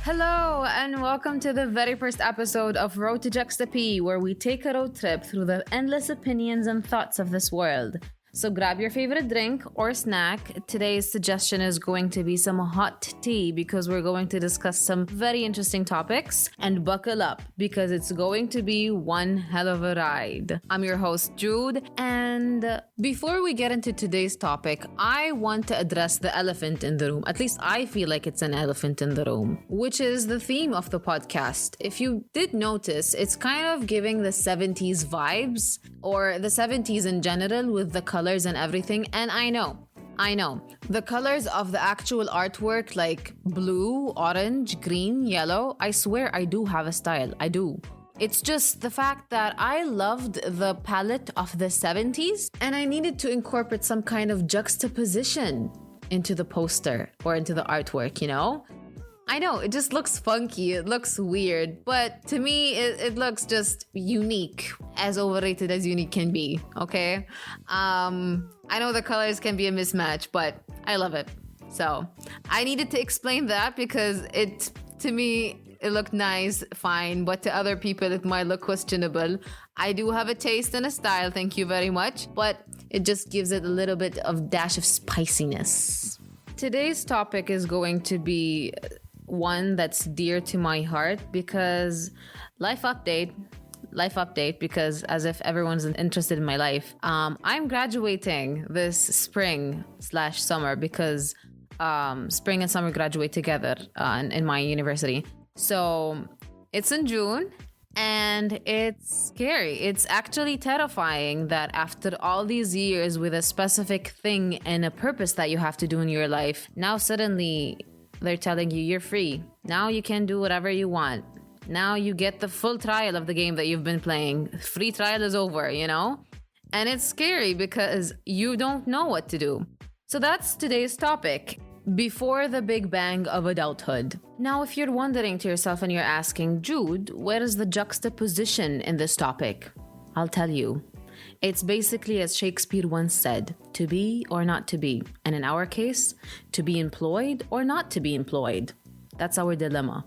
Hello, and welcome to the very first episode of Road to JuxtaP, where we take a road trip through the endless opinions and thoughts of this world. So grab your favorite drink or snack. Today's suggestion is going to be some hot tea because we're going to discuss some very interesting topics. And buckle up because it's going to be one hell of a ride. I'm your host, Jude. And before we get into today's topic, I want to address the elephant in the room. At least I feel like it's an elephant in the room, which is the theme of the podcast. If you did notice, it's kind of giving the 70s vibes, or the 70s in general, with the colors and everything. And I know the colors of the actual artwork, like blue, orange, green, yellow, I swear I do have a style. I do. It's just the fact that I loved the palette of the 70s and I needed to incorporate some kind of juxtaposition into the poster or into the artwork, you know? I know, it just looks funky, it looks weird, but to me, it looks just unique, as overrated as unique can be, okay? I know the colors can be a mismatch, but I love it. So, I needed to explain that because to me, it looked nice, fine, but to other people, it might look questionable. I do have a taste and a style, thank you very much, but it just gives it a little bit of dash of spiciness. Today's topic is going to be one that's dear to my heart because life update, because as if everyone's interested in my life, I'm graduating this spring/summer because spring and summer graduate together in my university. So it's in June and it's scary. It's actually terrifying that after all these years with a specific thing and a purpose that you have to do in your life, now suddenly they're telling you you're free. Now you can do whatever you want. Now you get the full trial of the game that you've been playing. Free trial is over, you know? And it's scary because you don't know what to do. So that's today's topic. Before the big bang of adulthood. Now, if you're wondering to yourself and you're asking, Jude, where is the juxtaposition in this topic? I'll tell you. It's basically, as Shakespeare once said, to be or not to be. And in our case, to be employed or not to be employed. That's our dilemma.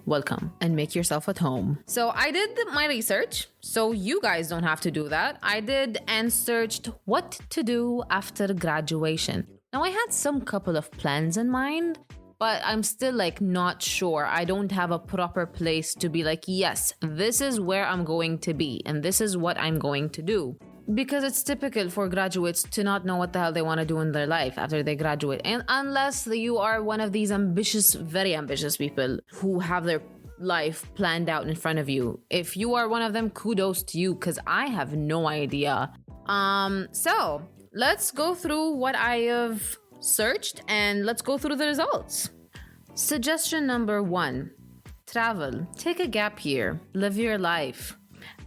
Welcome and make yourself at home. So I did my research, so you guys don't have to do that. I did and searched what to do after graduation. Now I had some couple of plans in mind, but I'm still not sure. I don't have a proper place to be yes, this is where I'm going to be and this is what I'm going to do. Because it's typical for graduates to not know what the hell they want to do in their life after they graduate. And unless you are one of these ambitious, very ambitious people who have their life planned out in front of you. If you are one of them, kudos to you, because I have no idea. So let's go through what I have searched and let's go through the results. Suggestion number 1, travel. Take a gap year. Live your life.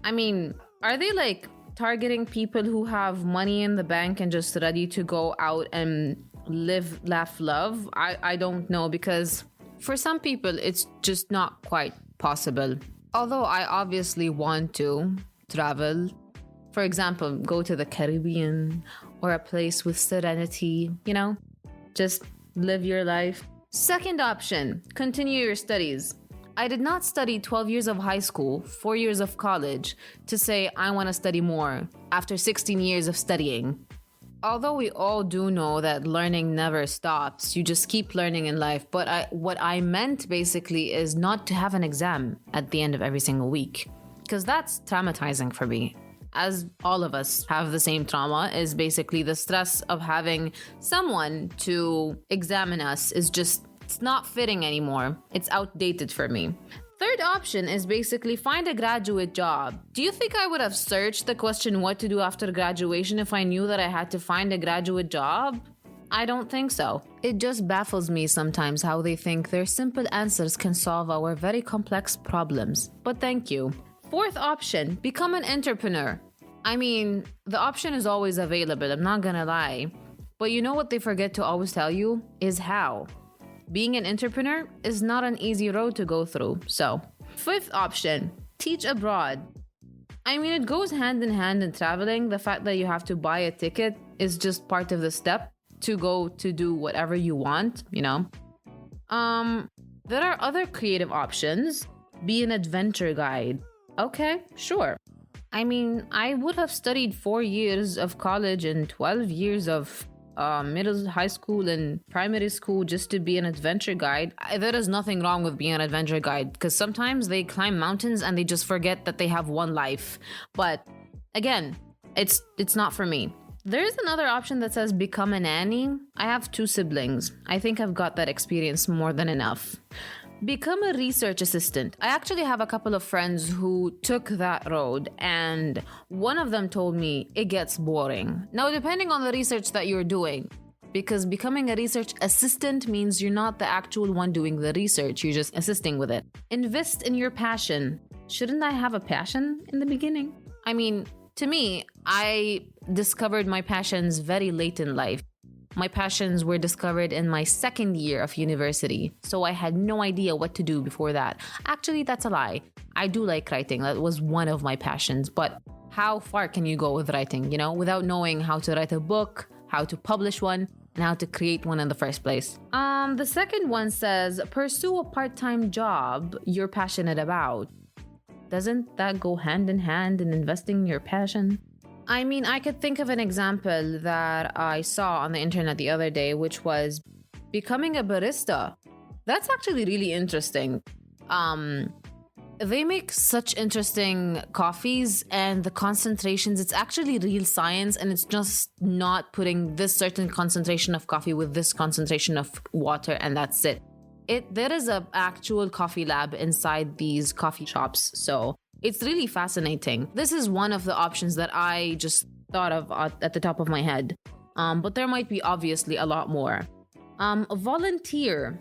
I mean, are they targeting people who have money in the bank and just ready to go out and live, laugh, love? I don't know, because for some people, it's just not quite possible. Although I obviously want to travel. For example, go to the Caribbean or a place with serenity, just live your life. Second option, continue your studies. I did not study 12 years of high school, 4 years of college to say I want to study more after 16 years of studying. Although we all do know that learning never stops, you just keep learning in life. But what I meant basically is not to have an exam at the end of every single week, because that's traumatizing for me. As all of us have the same trauma, is basically the stress of having someone to examine us it's not fitting anymore. It's outdated for me. Third option is basically find a graduate job. Do you think I would have searched the question what to do after graduation if I knew that I had to find a graduate job? I don't think so. It just baffles me sometimes how they think their simple answers can solve our very complex problems. But thank you. Fourth option, become an entrepreneur. I mean, the option is always available, I'm not gonna lie. But you know what they forget to always tell you? Is how. Being an entrepreneur is not an easy road to go through. So, fifth option, teach abroad. I mean, it goes hand in hand in traveling. The fact that you have to buy a ticket is just part of the step to go to do whatever you want, There are other creative options. Be an adventure guide. Okay, sure. I mean, I would have studied 4 years of college and 12 years of middle, high school, and primary school just to be an adventure guide. There is nothing wrong with being an adventure guide because sometimes they climb mountains and they just forget that they have one life. But again, it's not for me. There's another option that says become a nanny. I have 2 siblings. I think I've got that experience more than enough. Become a research assistant. I actually have a couple of friends who took that road, and one of them told me it gets boring. Now, depending on the research that you're doing, because becoming a research assistant means you're not the actual one doing the research, you're just assisting with it. Invest in your passion. Shouldn't I have a passion in the beginning? I mean, to me, I discovered my passions very late in life. My passions were discovered in my 2nd year of university, so I had no idea what to do before that. Actually, that's a lie. I do like writing. That was one of my passions, but how far can you go with writing, without knowing how to write a book, how to publish one, and how to create one in the first place? The second one says, pursue a part-time job you're passionate about. Doesn't that go hand in hand in investing in your passion? I mean, I could think of an example that I saw on the internet the other day, which was becoming a barista. That's actually really interesting. They make such interesting coffees, and the concentrations, it's actually real science, and it's just not putting this certain concentration of coffee with this concentration of water, and that's it. There is an actual coffee lab inside these coffee shops, so it's really fascinating. This is one of the options that I just thought of at the top of my head. But there might be obviously a lot more. Volunteer.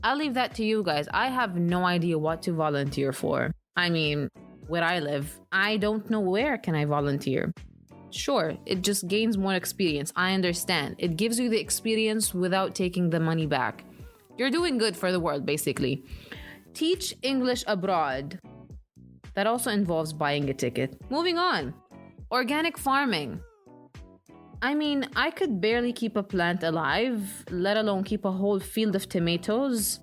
I'll leave that to you guys. I have no idea what to volunteer for. I mean, where I live, I don't know where can I volunteer. Sure, it just gains more experience. I understand. It gives you the experience without taking the money back. You're doing good for the world, basically. Teach English abroad. That also involves buying a ticket. Moving on. Organic farming. I mean, I could barely keep a plant alive, let alone keep a whole field of tomatoes.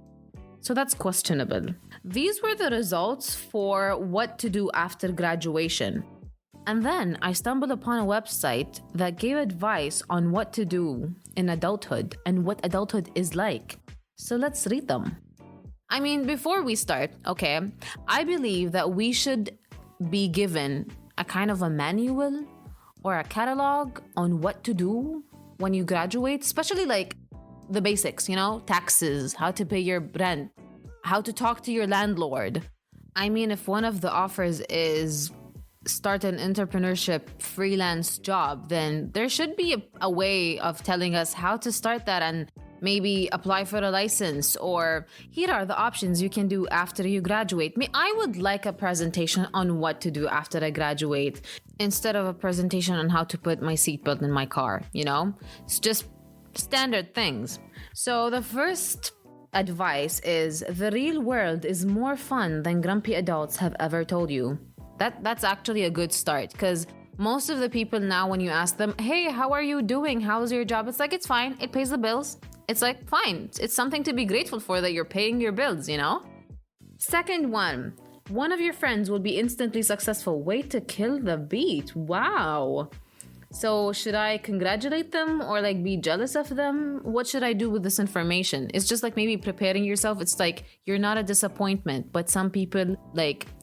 So that's questionable. These were the results for what to do after graduation. And then I stumbled upon a website that gave advice on what to do in adulthood and what adulthood is like. So let's read them. I mean, before we start, okay, I believe that we should be given a kind of a manual or a catalog on what to do when you graduate, especially like the basics, taxes, how to pay your rent, how to talk to your landlord. I mean, if one of the offers is start an entrepreneurship freelance job, then there should be a way of telling us how to start that and maybe apply for a license, or here are the options you can do after you graduate. I would like a presentation on what to do after I graduate instead of a presentation on how to put my seatbelt in my car, It's just standard things. So the first advice is the real world is more fun than grumpy adults have ever told you. That's actually a good start, because most of the people now, when you ask them, hey, how are you doing? How's your job? It's like, it's fine. It pays the bills. It's like, fine. It's something to be grateful for that you're paying your bills, Second one of your friends will be instantly successful. Way to kill the beat. Wow. So should I congratulate them or be jealous of them? What should I do with this information? It's just maybe preparing yourself. It's like you're not a disappointment, but some people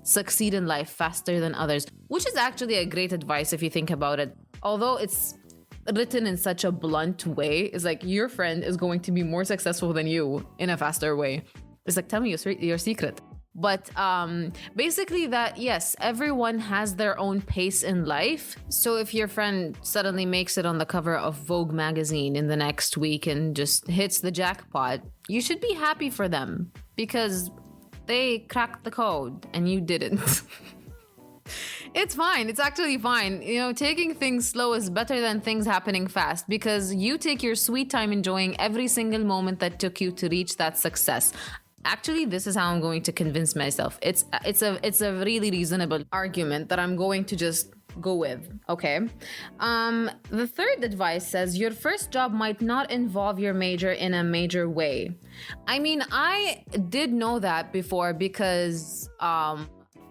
succeed in life faster than others, which is actually a great advice if you think about it. Although it's written in such a blunt way, it's like your friend is going to be more successful than you in a faster way. It's like, tell me your secret. But basically that, yes, everyone has their own pace in life. So if your friend suddenly makes it on the cover of Vogue magazine in the next week and just hits the jackpot, you should be happy for them because they cracked the code and you didn't. It's fine. It's actually fine. Taking things slow is better than things happening fast, because you take your sweet time enjoying every single moment that took you to reach that success. Actually, this is how I'm going to convince myself. It's a really reasonable argument that I'm going to just go with, okay? The third advice says your first job might not involve your major in a major way. I mean, I did know that before because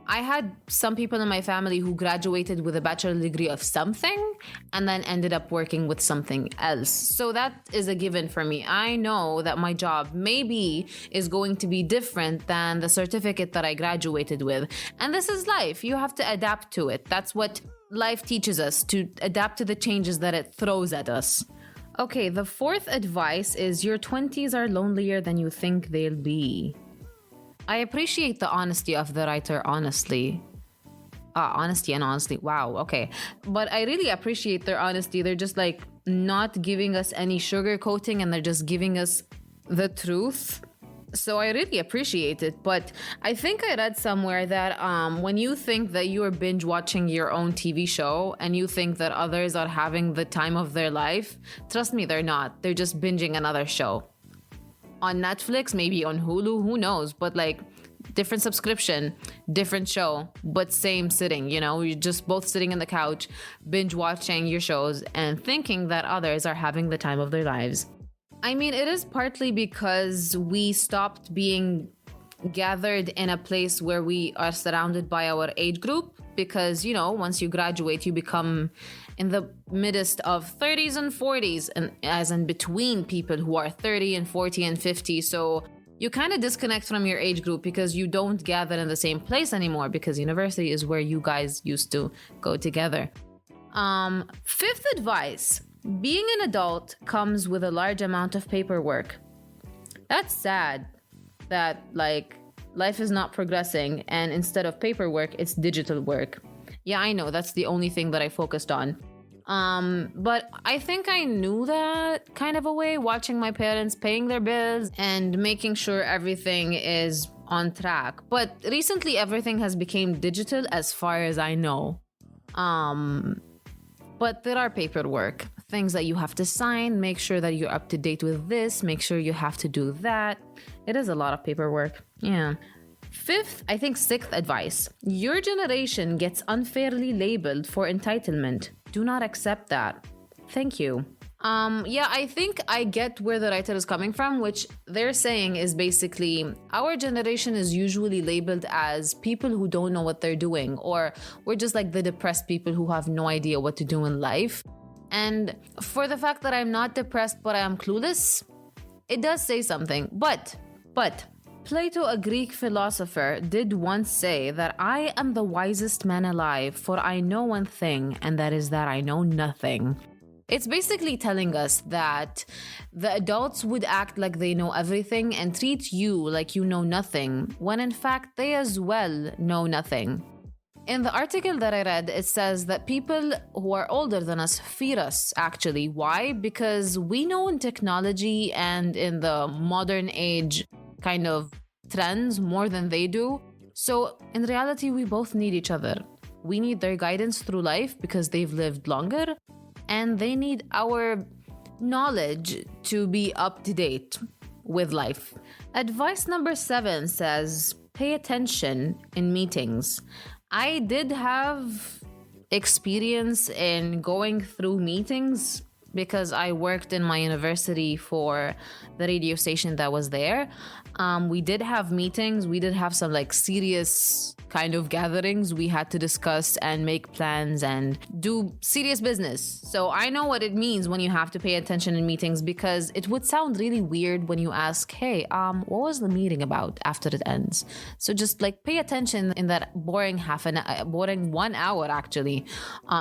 I had some people in my family who graduated with a bachelor degree of something and then ended up working with something else. So that is a given for me. I know that my job maybe is going to be different than the certificate that I graduated with. And this is life. You have to adapt to it. That's what life teaches us, to adapt to the changes that it throws at us. Okay, the fourth advice is your 20s are lonelier than you think they'll be. I appreciate the honesty of the writer, honestly. Honesty and honestly. Wow, okay. But I really appreciate their honesty. They're just like not giving us any sugarcoating and they're just giving us the truth. So I really appreciate it. But I think I read somewhere that when you think that you are binge watching your own TV show and you think that others are having the time of their life, trust me, they're not. They're just binging another show. On Netflix, maybe on Hulu, who knows? But like different subscription, different show, but same sitting, you know? You're just both sitting on the couch, binge watching your shows and thinking that others are having the time of their lives. I mean, it is partly because we stopped being gathered in a place where we are surrounded by our age group because, you know, once you graduate, you become in the midst of 30s and 40s, and as in between people who are 30 and 40 and 50. So you kind of disconnect from your age group because you don't gather in the same place anymore because university is where you guys used to go together. Fifth advice, being an adult comes with a large amount of paperwork. That's sad that like life is not progressing and instead of paperwork, it's digital work. Yeah, I know that's the only thing that I focused on. But I think I knew that kind of a way, watching my parents paying their bills and making sure everything is on track. But recently everything has become digital as far as I know. But there are paperwork, things that you have to sign, make sure that you're up to date with this, make sure you have to do that. It is a lot of paperwork. Yeah. Sixth advice. Your generation gets unfairly labeled for entitlement. Do not accept that. Thank you. Yeah, I think I get where the writer is coming from, which they're saying is basically our generation is usually labeled as people who don't know what they're doing, or we're just like the depressed people who have no idea what to do in life. And for the fact that I'm not depressed, but I am clueless, it does say something. But Plato, a Greek philosopher, did once say that I am the wisest man alive, for I know one thing, and that is that I know nothing. It's basically telling us that the adults would act like they know everything and treat you like you know nothing, when in fact they as well know nothing. In the article that I read, it says that people who are older than us fear us, actually. Why? Because we know in technology and in the modern age kind of trends more than they do. So in reality, we both need each other. We need their guidance through life because they've lived longer, and they need our knowledge to be up to date with life. Advice number 7 says, pay attention in meetings. I did have experience in going through meetings because I worked in my university for the radio station that was there. We did have meetings. We did have some like serious kind of gatherings. We had to discuss and make plans and do serious business. So I know what it means when you have to pay attention in meetings, because it would sound really weird when you ask, hey, what was the meeting about after it ends? So just like pay attention in that boring 1 hour actually.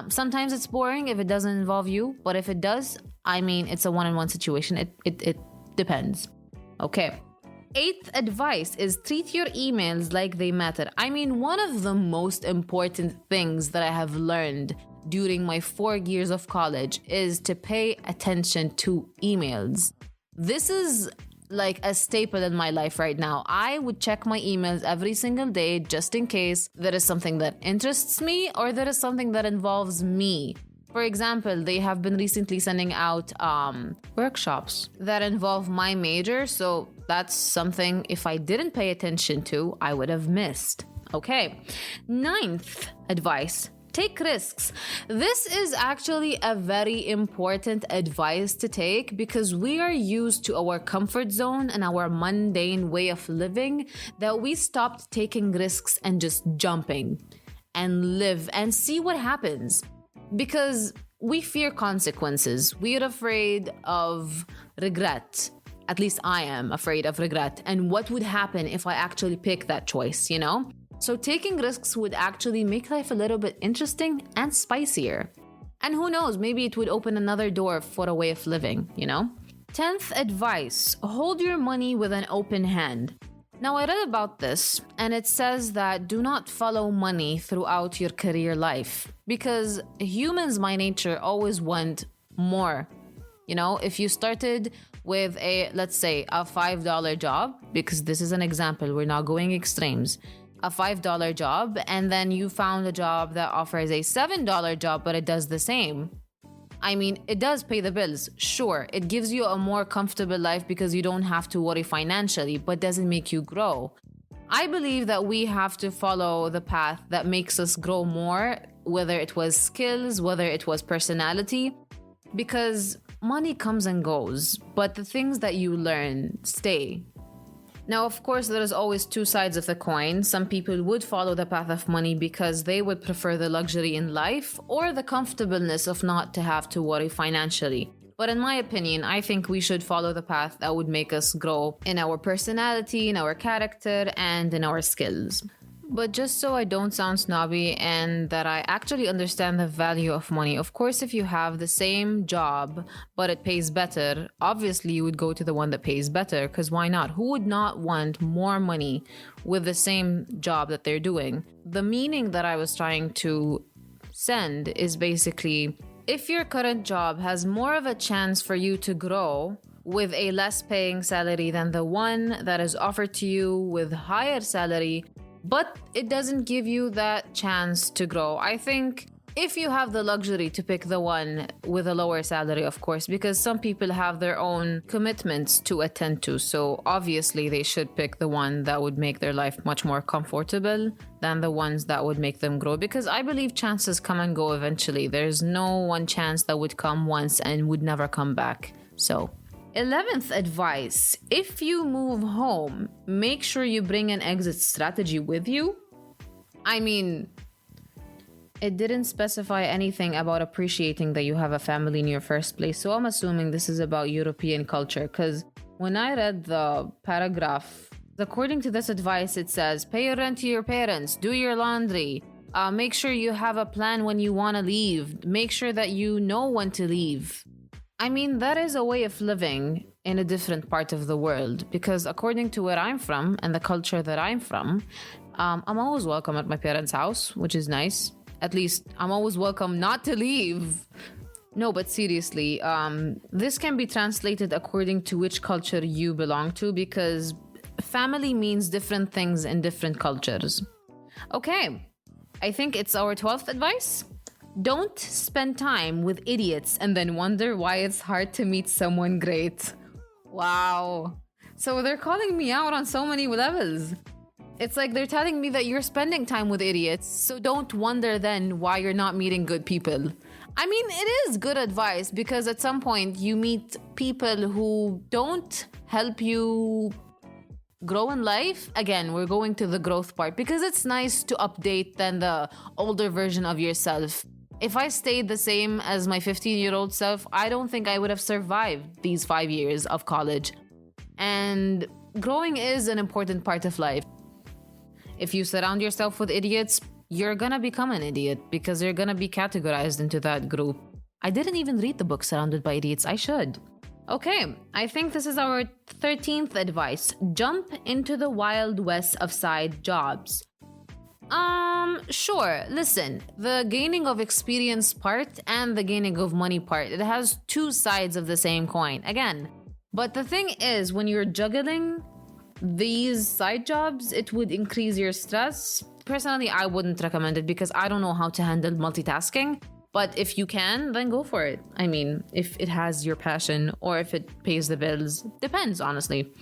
Sometimes it's boring if it doesn't involve you, but if it does, I mean, it's a one-on-one situation. It depends. Okay. 8th advice is treat your emails like they matter. I mean, one of the most important things that I have learned during my 4 years of college is to pay attention to emails. This is like a staple in my life right now. I would check my emails every single day just in case there is something that interests me or there is something that involves me. For example, they have been recently sending out workshops that involve my major, so that's something if I didn't pay attention to, I would have missed. Okay. 9th advice, Take risks. This is actually a very important advice to take because we are used to our comfort zone and our mundane way of living that we stopped taking risks and just jumping and live and see what happens. Because we fear consequences. We are afraid of regret. At least I am afraid of regret. And what would happen if I actually pick that choice, you know? So taking risks would actually make life a little bit interesting and spicier. And who knows, maybe it would open another door for a way of living, you know? 10th advice, hold your money with an open hand. Now, I read about this, and it says that do not follow money throughout your career life because humans by nature always want more. You know, if you started with let's say, a $5 job, because this is an example, we're not going extremes, a $5 job, and then you found a job that offers a $7 job, but it does the same. I mean, it does pay the bills, sure. It gives you a more comfortable life because you don't have to worry financially, but doesn't make you grow. I believe that we have to follow the path that makes us grow more, whether it was skills, whether it was personality, because money comes and goes, but the things that you learn stay. Now, of course, there is always two sides of the coin. Some people would follow the path of money because they would prefer the luxury in life or the comfortableness of not to have to worry financially. But in my opinion, I think we should follow the path that would make us grow in our personality, in our character, and in our skills. But just so I don't sound snobby and that I actually understand the value of money, of course, if you have the same job, but it pays better, obviously you would go to the one that pays better, because why not? Who would not want more money with the same job that they're doing? The meaning that I was trying to send is basically, if your current job has more of a chance for you to grow with a less paying salary than the one that is offered to you with higher salary, but it doesn't give you that chance to grow. I think if you have the luxury to pick the one with a lower salary, of course, because some people have their own commitments to attend to. So obviously they should pick the one that would make their life much more comfortable than the ones that would make them grow. Because I believe chances come and go eventually. There's no one chance that would come once and would never come back. So 11th advice, if you move home, make sure you bring an exit strategy with you. I mean, it didn't specify anything about appreciating that you have a family in your first place, so I'm assuming this is about European culture, because when I read the paragraph, according to this advice, it says, pay your rent to your parents, do your laundry, make sure you have a plan when you want to leave, make sure that you know when to leave. I mean, that is a way of living in a different part of the world, because according to where I'm from and the culture that I'm from, I'm always welcome at my parents' house, which is nice. At least I'm always welcome not to leave. No, but seriously, this can be translated according to which culture you belong to, because family means different things in different cultures. Okay, I think it's our 12th advice. Don't spend time with idiots and then wonder why it's hard to meet someone great. Wow. So they're calling me out on so many levels. It's like they're telling me that you're spending time with idiots, so don't wonder then why you're not meeting good people. I mean, it is good advice because at some point you meet people who don't help you grow in life. Again, we're going to the growth part because it's nice to update than the older version of yourself. If I stayed the same as my 15-year-old self, I don't think I would have survived these 5 years of college. And growing is an important part of life. If you surround yourself with idiots, you're gonna become an idiot because you're gonna be categorized into that group. I didn't even read the book Surrounded by Idiots. I should. Okay, I think this is our 13th advice. Jump into the wild west of side jobs. Sure. Listen, the gaining of experience part and the gaining of money part, it has two sides of the same coin. Again, but the thing is, when you're juggling these side jobs, it would increase your stress. Personally, I wouldn't recommend it because I don't know how to handle multitasking. But if you can, then go for it. I mean, if it has your passion or if it pays the bills, depends, honestly.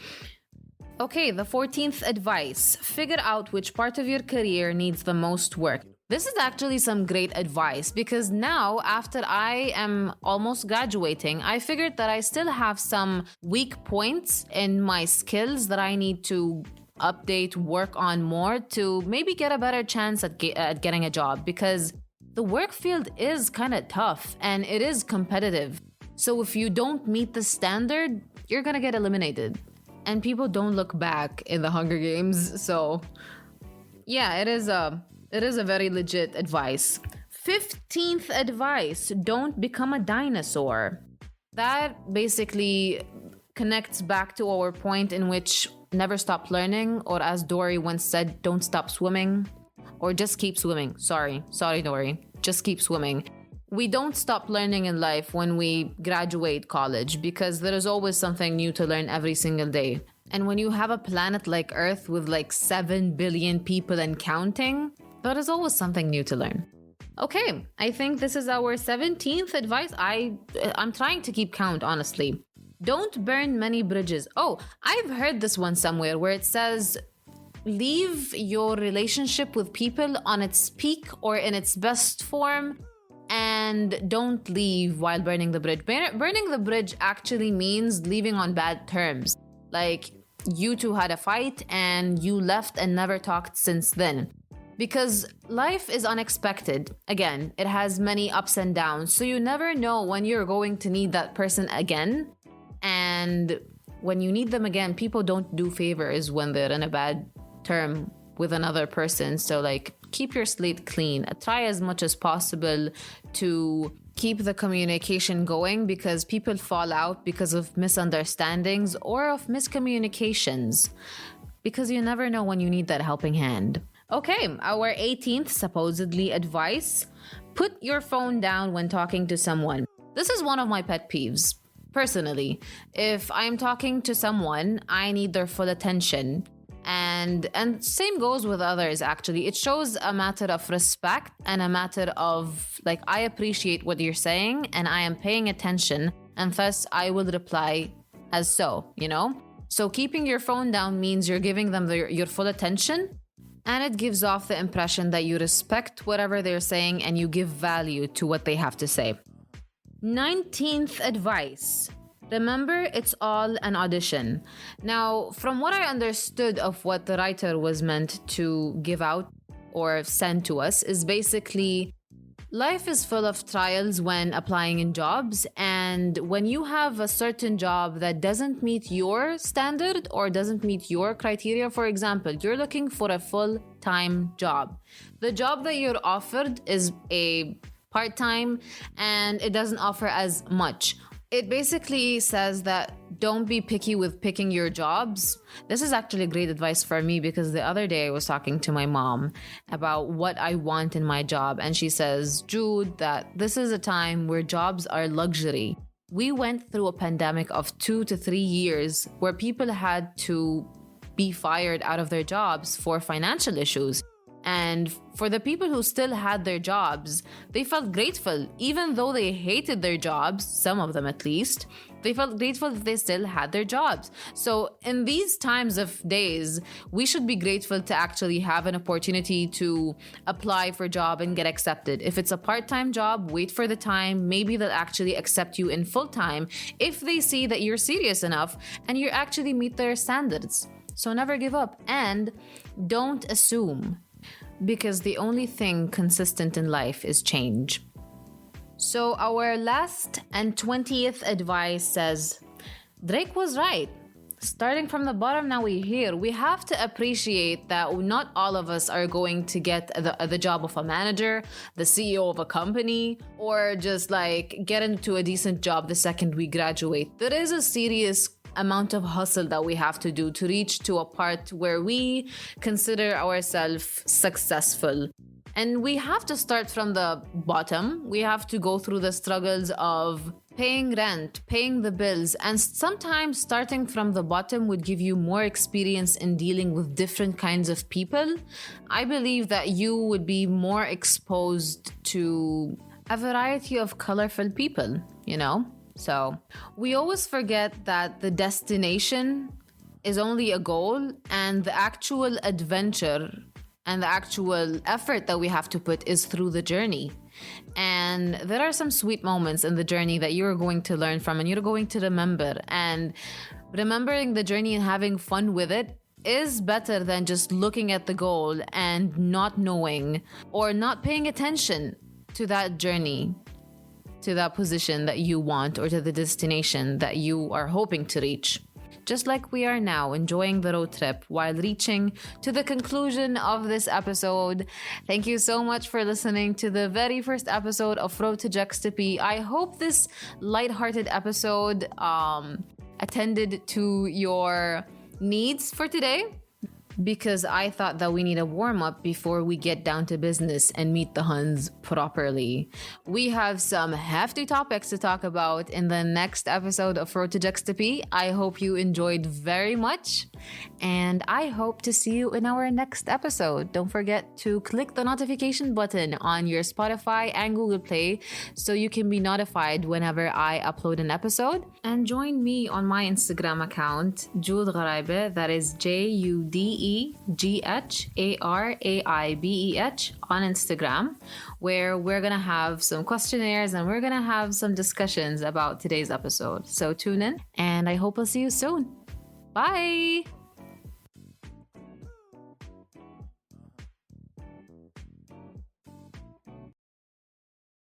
Okay, the 14th advice. Figure out which part of your career needs the most work. This is actually some great advice because now, after I am almost graduating, I figured that I still have some weak points in my skills that I need to update, work on more to maybe get a better chance at getting a job, because the work field is kind of tough and it is competitive. So if you don't meet the standard, you're gonna get eliminated. And people don't look back in the Hunger Games. So yeah, it is a very legit advice. 15th advice, don't become a dinosaur. That basically connects back to our point in which never stop learning, or as Dory once said, don't stop swimming, or just keep swimming. Sorry, Dory. Just keep swimming. We don't stop learning in life when we graduate college, because there is always something new to learn every single day. And when you have a planet like Earth with like 7 billion people and counting, there is always something new to learn. Okay, I think this is our 17th advice. I'm trying to keep count, honestly. Don't burn many bridges. Oh, I've heard this one somewhere where it says, leave your relationship with people on its peak or in its best form, and don't leave while burning the bridge. Burning the bridge actually means leaving on bad terms. Like, you two had a fight and you left and never talked since then. Because life is unexpected. Again, it has many ups and downs, so you never know when you're going to need that person again. And when you need them again, people don't do favors when they're in a bad term with another person. So like, keep your slate clean. Try as much as possible to keep the communication going, because people fall out because of misunderstandings or of miscommunications, because you never know when you need that helping hand. Okay, our 18th supposedly advice, put your phone down when talking to someone. This is one of my pet peeves. Personally, if I'm talking to someone, I need their full attention. And same goes with others, actually. It shows a matter of respect and a matter of, like, I appreciate what you're saying and I am paying attention, and thus I will reply as so, you know? So keeping your phone down means you're giving them your full attention, and it gives off the impression that you respect whatever they're saying and you give value to what they have to say. 19th advice. Remember, it's all an audition. Now, from what I understood of what the writer was meant to give out or send to us, is basically life is full of trials when applying in jobs. And when you have a certain job that doesn't meet your standard or doesn't meet your criteria, for example, you're looking for a full-time job. The job that you're offered is a part-time and it doesn't offer as much. It basically says that don't be picky with picking your jobs. This is actually great advice for me, because the other day I was talking to my mom about what I want in my job. And she says, Jude, that this is a time where jobs are luxury. We went through a pandemic of 2 to 3 years where people had to be fired out of their jobs for financial issues. And for the people who still had their jobs, they felt grateful. Even though they hated their jobs, some of them at least, they felt grateful that they still had their jobs. So in these times of days, we should be grateful to actually have an opportunity to apply for a job and get accepted. If it's a part-time job, wait for the time. Maybe they'll actually accept you in full-time if they see that you're serious enough and you actually meet their standards. So never give up, and don't assume, because the only thing consistent in life is change. So our last and 20th advice says, Drake was right. Starting from the bottom, now we're here. We have to appreciate that not all of us are going to get the job of a manager, the CEO of a company, or just like get into a decent job the second we graduate. There is a serious amount of hustle that we have to do to reach to a part where we consider ourselves successful. And we have to start from the bottom. We have to go through the struggles of paying rent, paying the bills, and sometimes starting from the bottom would give you more experience in dealing with different kinds of people. I believe that you would be more exposed to a variety of colorful people, you know? So we always forget that the destination is only a goal, and the actual adventure and the actual effort that we have to put is through the journey. And there are some sweet moments in the journey that you're going to learn from and you're going to remember. And remembering the journey and having fun with it is better than just looking at the goal and not knowing or not paying attention to that journey, to that position that you want, or to the destination that you are hoping to reach. Just like we are now enjoying the road trip while reaching to the conclusion of this episode. Thank you so much for listening to the very first episode of Road to JuxtaP. I hope this lighthearted episode attended to your needs for today, because I thought that we need a warm-up before we get down to business and meet the Huns properly. We have some hefty topics to talk about in the next episode of Road to JuxtaP. I hope you enjoyed very much, and I hope to see you in our next episode. Don't forget to click the notification button on your Spotify and Google Play so you can be notified whenever I upload an episode. And join me on my Instagram account, Jude Gharaibeh, that is JudeGharaibeh on Instagram, where we're gonna have some questionnaires and we're gonna have some discussions about today's episode. So tune in, and I hope I'll see you soon. Bye!